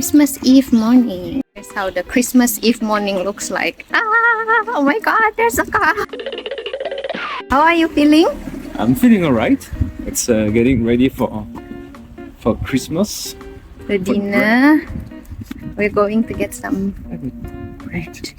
Christmas Eve morning. Here's how the Christmas Eve morning looks like. Oh my god, there's a car. How are you feeling? I'm feeling alright. It's getting ready for Christmas. The dinner. We're going to get some Great.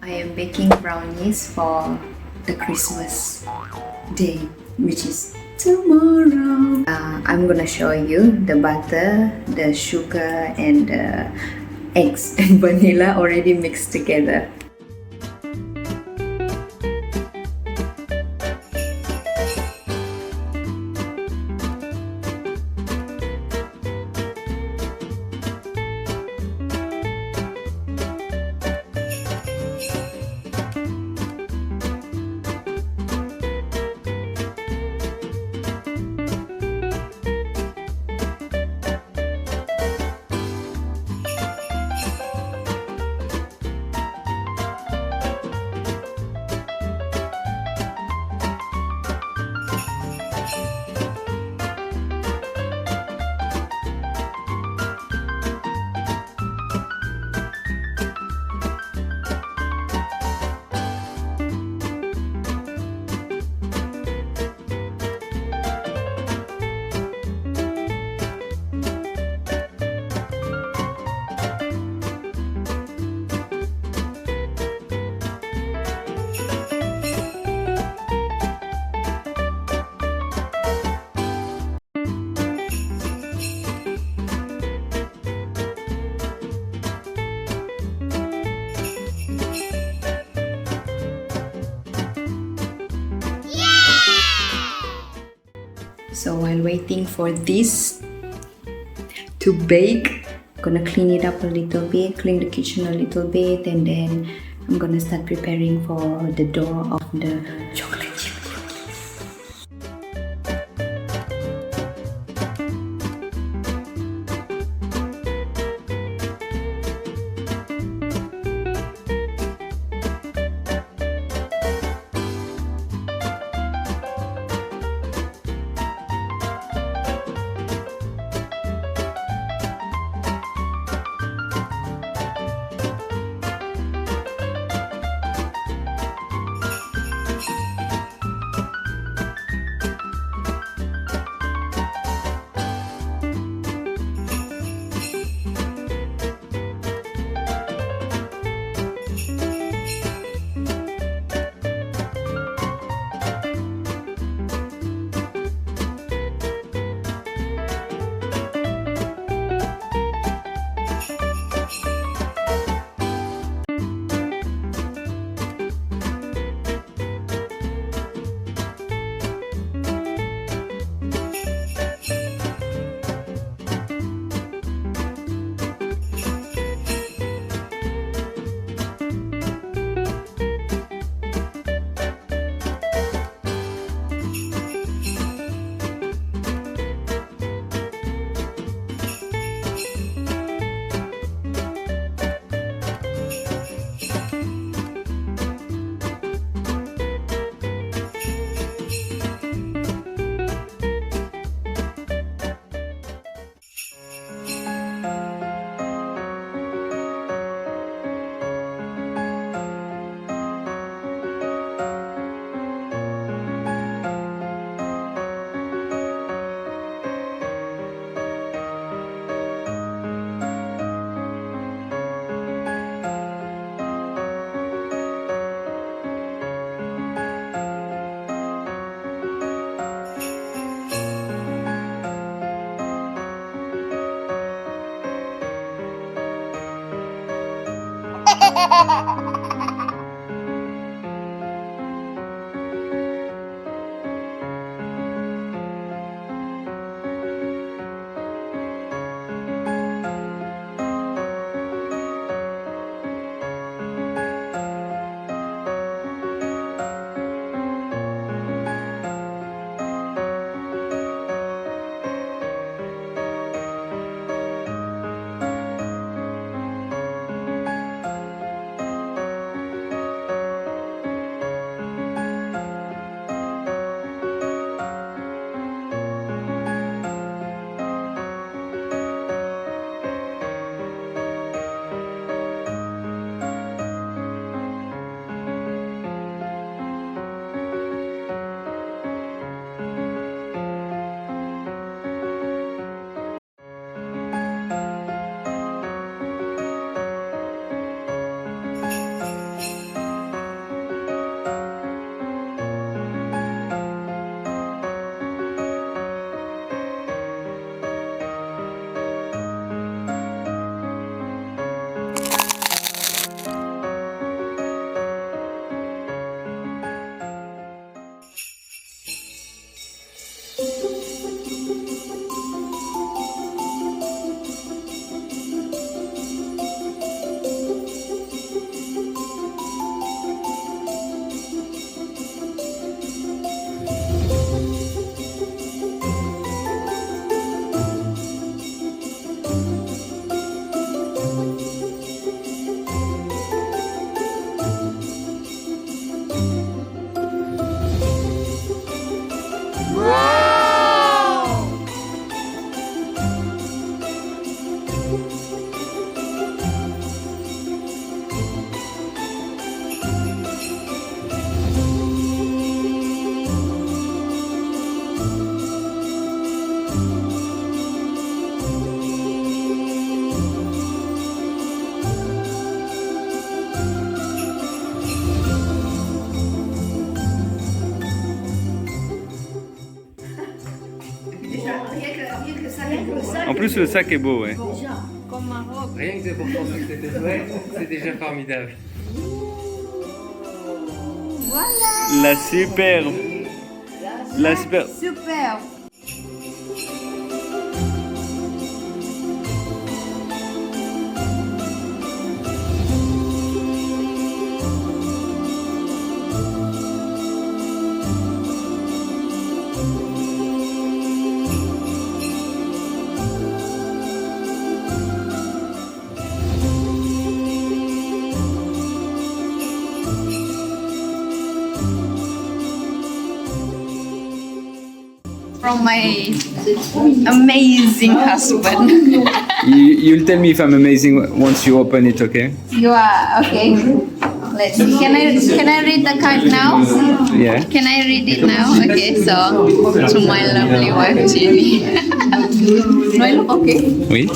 I am baking brownies for the Christmas day, which is tomorrow. I'm gonna show you the butter, the sugar, and the eggs and vanilla already mixed together. So while waiting for this to bake, I'm gonna clean it up a little bit, clean the kitchen a little bit, and then I'm gonna start preparing for the dough of the chocolate chip cookies. En plus, le sac est beau, ouais. Rien que pour penser que c'était vrai, c'est déjà formidable. La superbe. La superbe. Super. From my amazing husband. You'll tell me if I'm amazing once you open it, okay? You are okay. Let's see. Can I read the card now? Yeah. Can I read it now? Okay, so to my lovely wife Jenny. Do I look okay? Oui.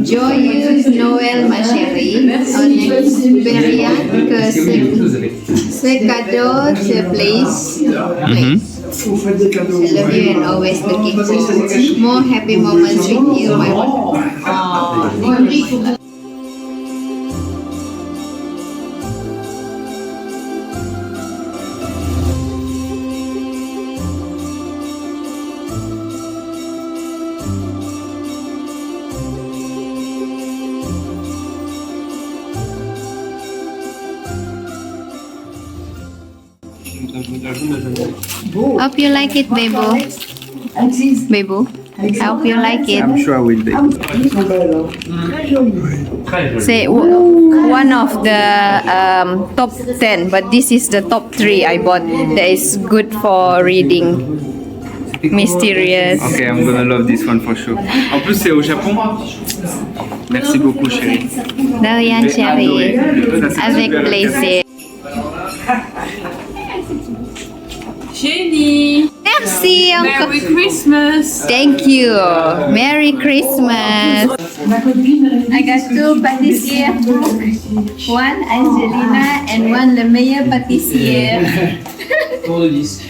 Joyeuse Noël ma chérie, on espère que ce cadeau te plaise. I love you and always looking for more happy moments with you, my wife. Hope you like it, Bebo. Bebo, hope you like it. I'm sure I will be. Say one of the top 10, but this is the top 3 I bought that is good for reading. Mysterious. Okay, I'm gonna love this one for sure. En plus, c'est au Japon. Merci beaucoup, chérie. De rien, chérie. Avec plaisir. Jenny! Merci, Uncle. Merry Christmas! Thank you. Merry Christmas. I got 2 pâtissiers. One Angelina and one Le Meilleur Pâtissier. Tour de 10.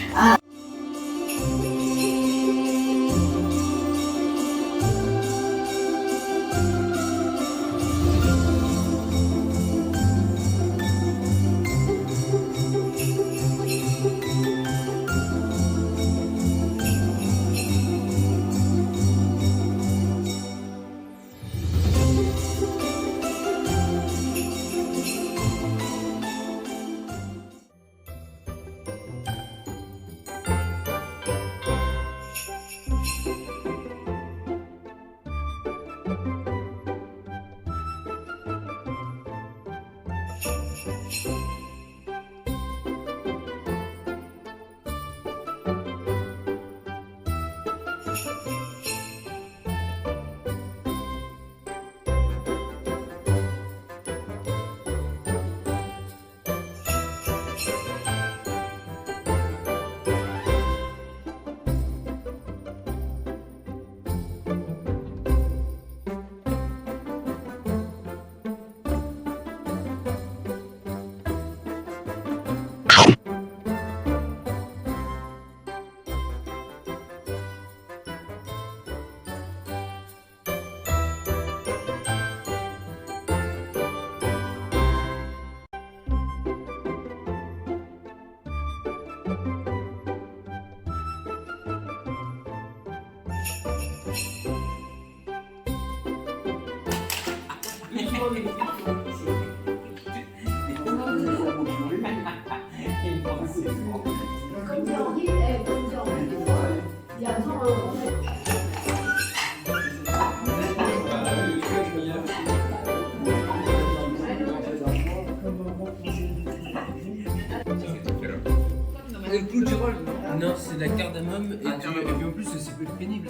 Le clou du rôle? Non, c'est de la cardamome et, et puis en plus c'est plus pénible.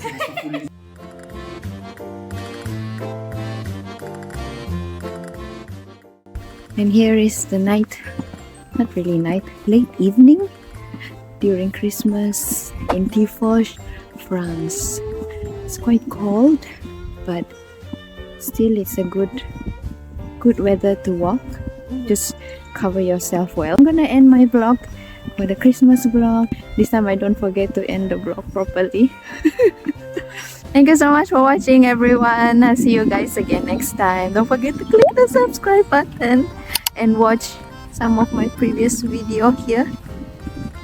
And here is the night, not really night, late evening during Christmas in Tifos, France. It's quite cold, but still it's a good weather to walk. Just cover yourself well. I'm gonna end my vlog for the Christmas vlog. This time I don't forget to end the vlog properly. Thank you so much for watching, everyone. I'll see you guys again next time. Don't forget to click the subscribe button and watch some of my previous video here,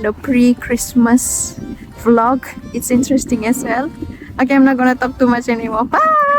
the pre-Christmas vlog. It's interesting as well. Okay, I'm not gonna talk too much anymore. Bye.